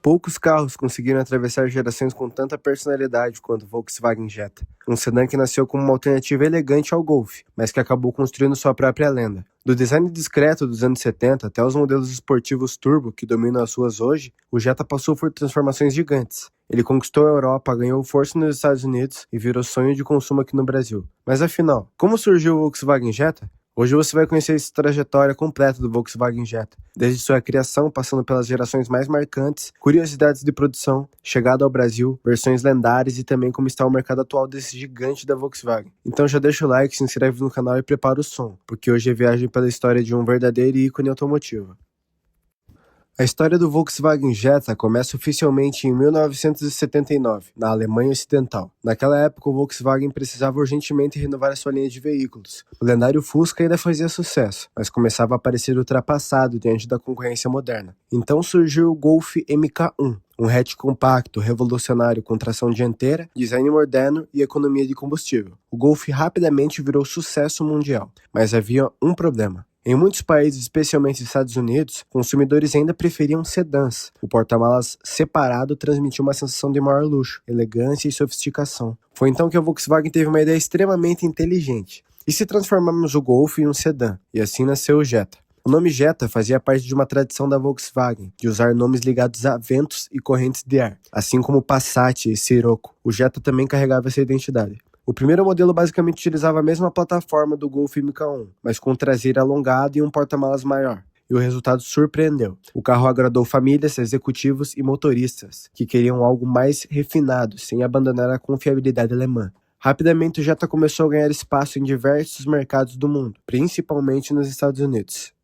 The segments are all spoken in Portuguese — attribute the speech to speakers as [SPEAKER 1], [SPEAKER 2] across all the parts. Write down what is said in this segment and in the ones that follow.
[SPEAKER 1] Poucos carros conseguiram atravessar gerações com tanta personalidade quanto o Volkswagen Jetta, um sedã que nasceu como uma alternativa elegante ao Golf, mas que acabou construindo sua própria lenda. Do design discreto dos anos 70 até os modelos esportivos turbo que dominam as ruas hoje, o Jetta passou por transformações gigantes. Ele conquistou a Europa, ganhou força nos Estados Unidos e virou sonho de consumo aqui no Brasil. Mas afinal, como surgiu o Volkswagen Jetta? Hoje você vai conhecer essa trajetória completa do Volkswagen Jetta, desde sua criação, passando pelas gerações mais marcantes, curiosidades de produção, chegada ao Brasil, versões lendárias e também como está o mercado atual desse gigante da Volkswagen. Então já deixa o like, se inscreve no canal e prepara o som, porque hoje é viagem pela história de um verdadeiro ícone automotivo. A história do Volkswagen Jetta começa oficialmente em 1979, na Alemanha Ocidental. Naquela época, o Volkswagen precisava urgentemente renovar a sua linha de veículos. O lendário Fusca ainda fazia sucesso, mas começava a parecer ultrapassado diante da concorrência moderna. Então surgiu o Golf MK1, um hatch compacto, revolucionário com tração dianteira, design moderno e economia de combustível. O Golf rapidamente virou sucesso mundial, mas havia um problema. Em muitos países, especialmente nos Estados Unidos, consumidores ainda preferiam sedãs. O porta-malas separado transmitia uma sensação de maior luxo, elegância e sofisticação. Foi então que a Volkswagen teve uma ideia extremamente inteligente. E se transformarmos o Golf em um sedã? E assim nasceu o Jetta. O nome Jetta fazia parte de uma tradição da Volkswagen, de usar nomes ligados a ventos e correntes de ar. Assim como Passat e Scirocco, o Jetta também carregava essa identidade. O primeiro modelo basicamente utilizava a mesma plataforma do Golf MK1, mas com traseira alongada e um porta-malas maior. E o resultado surpreendeu. O carro agradou famílias, executivos e motoristas, que queriam algo mais refinado, sem abandonar a confiabilidade alemã. Rapidamente o Jetta começou a ganhar espaço em diversos mercados do mundo, principalmente nos Estados Unidos.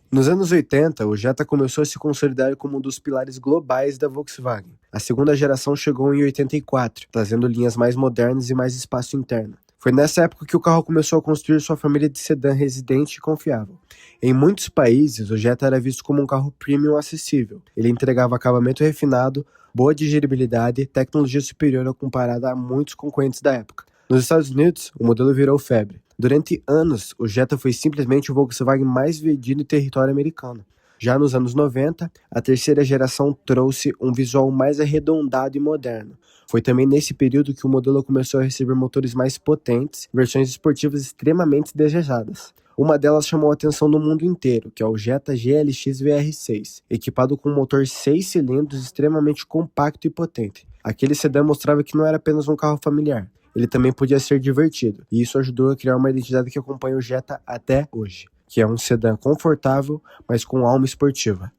[SPEAKER 1] Nos anos 80, o Jetta começou a se consolidar como um dos pilares globais da Volkswagen. A segunda geração chegou em 84, trazendo linhas mais modernas e mais espaço interno. Foi nessa época que o carro começou a construir sua família de sedã residente e confiável. Em muitos países, o Jetta era visto como um carro premium acessível. Ele entregava acabamento refinado, boa digeribilidade e tecnologia superior comparada a muitos concorrentes da época. Nos Estados Unidos, o modelo virou febre. Durante anos, o Jetta foi simplesmente o Volkswagen mais vendido em território americano. Já nos anos 90, a terceira geração trouxe um visual mais arredondado e moderno. Foi também nesse período que o modelo começou a receber motores mais potentes e versões esportivas extremamente desejadas. Uma delas chamou a atenção do mundo inteiro, que é o Jetta GLX VR6, equipado com um motor 6 cilindros extremamente compacto e potente. Aquele sedã mostrava que não era apenas um carro familiar. Ele também podia ser divertido, e isso ajudou a criar uma identidade que acompanha o Jetta até hoje, que é um sedã confortável, mas com alma esportiva.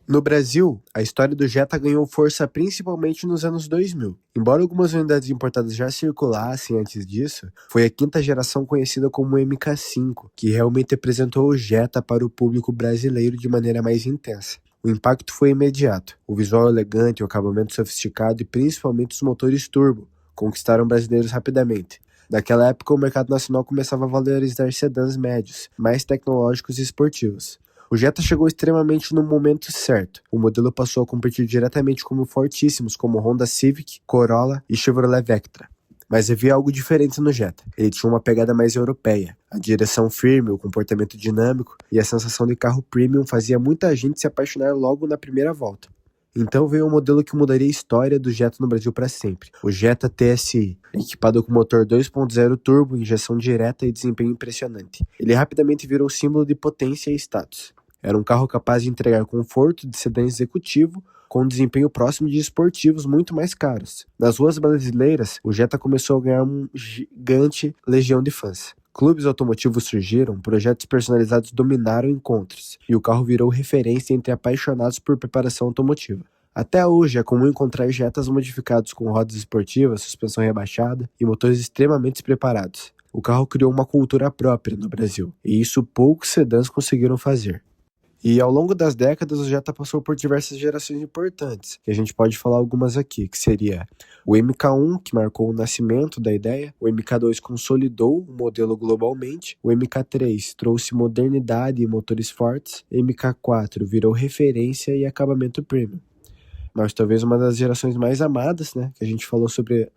[SPEAKER 1] No Brasil, a história do Jetta ganhou força principalmente nos anos 2000. Embora algumas unidades importadas já circulassem antes disso, foi a quinta geração conhecida como MK5, que realmente apresentou o Jetta para o público brasileiro de maneira mais intensa. O impacto foi imediato. O visual elegante, o acabamento sofisticado e principalmente os motores turbo conquistaram brasileiros rapidamente. Naquela época, o mercado nacional começava a valorizar sedãs médios, mais tecnológicos e esportivos. O Jetta chegou extremamente no momento certo. O modelo passou a competir diretamente com fortíssimos como Honda Civic, Corolla e Chevrolet Vectra. Mas havia algo diferente no Jetta. Ele tinha uma pegada mais europeia. A direção firme, o comportamento dinâmico e a sensação de carro premium fazia muita gente se apaixonar logo na primeira volta. Então veio um modelo que mudaria a história do Jetta no Brasil para sempre, o Jetta TSI, equipado com motor 2.0 turbo, injeção direta e desempenho impressionante. Ele rapidamente virou símbolo de potência e status. Era um carro capaz de entregar conforto de sedã executivo com um desempenho próximo de esportivos muito mais caros. Nas ruas brasileiras, o Jetta começou a ganhar uma gigante legião de fãs. Clubes automotivos surgiram, projetos personalizados dominaram encontros, e o carro virou referência entre apaixonados por preparação automotiva. Até hoje é comum encontrar Jettas modificados com rodas esportivas, suspensão rebaixada e motores extremamente preparados. O carro criou uma cultura própria no Brasil, e isso poucos sedãs conseguiram fazer. E ao longo das décadas o Jetta passou por diversas gerações importantes, que a gente pode falar algumas aqui, que seria o MK1, que marcou o nascimento da ideia, o MK2 consolidou o modelo globalmente, o MK3 trouxe modernidade e motores fortes, o MK4 virou referência e acabamento premium. Mas talvez uma das gerações mais amadas, né, que a gente falou sobre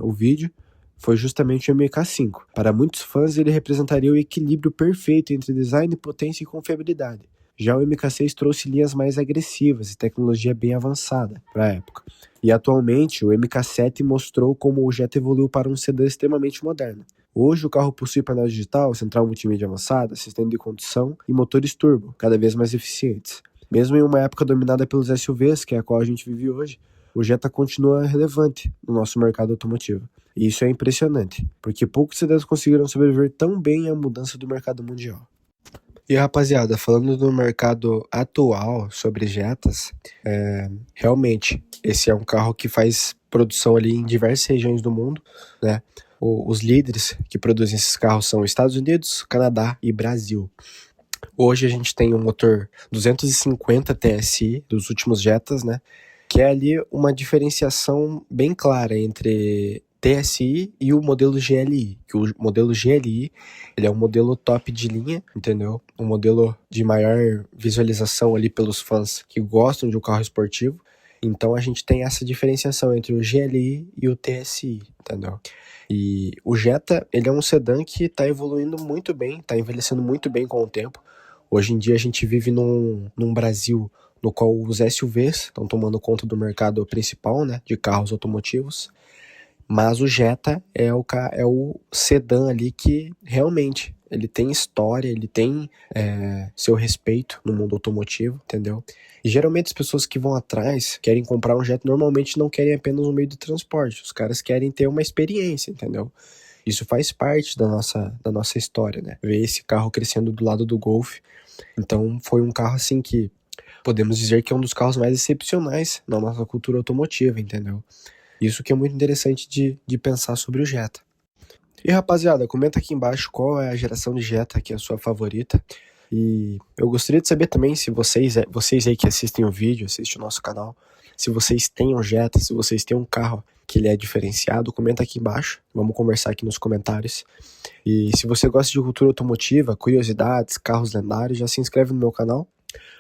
[SPEAKER 1] o vídeo, foi justamente o MK5. Para muitos fãs ele representaria o equilíbrio perfeito entre design, potência e confiabilidade. Já o MK6 trouxe linhas mais agressivas e tecnologia bem avançada para a época. E atualmente o MK7 mostrou como o Jetta evoluiu para um sedã extremamente moderno. Hoje o carro possui painel digital, central multimídia avançada, sistema de condução e motores turbo, cada vez mais eficientes. Mesmo em uma época dominada pelos SUVs, que é a qual a gente vive hoje, o Jetta continua relevante no nosso mercado automotivo. E isso é impressionante, porque poucos sedãs conseguiram sobreviver tão bem à mudança do mercado mundial. E rapaziada, falando do mercado atual sobre Jettas, realmente esse é um carro que faz produção ali em diversas regiões do mundo, né? Os líderes que produzem esses carros são Estados Unidos, Canadá e Brasil. Hoje a gente tem um motor 250 TSI dos últimos Jettas, né? Que é ali uma diferenciação bem clara entre TSI e o modelo GLI, que o modelo GLI ele é um modelo top de linha, entendeu? Um modelo de maior visualização ali pelos fãs que gostam de um carro esportivo. Então a gente tem essa diferenciação entre o GLI e o TSI, entendeu? E o Jetta, ele é um sedã que está evoluindo muito bem, está envelhecendo muito bem com o tempo. Hoje em dia a gente vive num Brasil no qual os SUVs estão tomando conta do mercado principal, né, de carros automotivos. Mas o Jetta é o sedã ali que realmente ele tem história, ele tem seu respeito no mundo automotivo, entendeu? E geralmente as pessoas que vão atrás querem comprar um Jetta normalmente não querem apenas um meio de transporte, os caras querem ter uma experiência, entendeu? Isso faz parte da nossa história, né? Ver esse carro crescendo do lado do Golf. Então foi um carro assim que podemos dizer que é um dos carros mais excepcionais na nossa cultura automotiva, entendeu? Isso que é muito interessante de pensar sobre o Jetta. E rapaziada, comenta aqui embaixo qual é a geração de Jetta que é a sua favorita. E eu gostaria de saber também se vocês aí que assistem o vídeo, assistem o nosso canal, se vocês têm um Jetta, se vocês têm um carro que ele é diferenciado, comenta aqui embaixo. Vamos conversar aqui nos comentários. E se você gosta de cultura automotiva, curiosidades, carros lendários, já se inscreve no meu canal,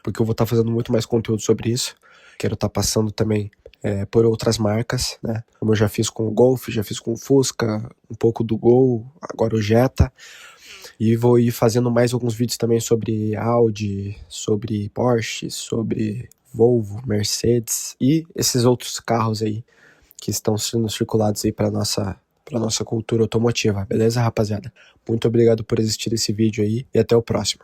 [SPEAKER 1] porque eu vou estar fazendo muito mais conteúdo sobre isso. Quero estar passando também por outras marcas, né? Como eu já fiz com o Golf, já fiz com o Fusca, um pouco do Gol, agora o Jetta. E vou ir fazendo mais alguns vídeos também sobre Audi, sobre Porsche, sobre Volvo, Mercedes e esses outros carros aí que estão sendo circulados aí para nossa cultura automotiva. Beleza, rapaziada? Muito obrigado por assistir esse vídeo aí e até o próximo.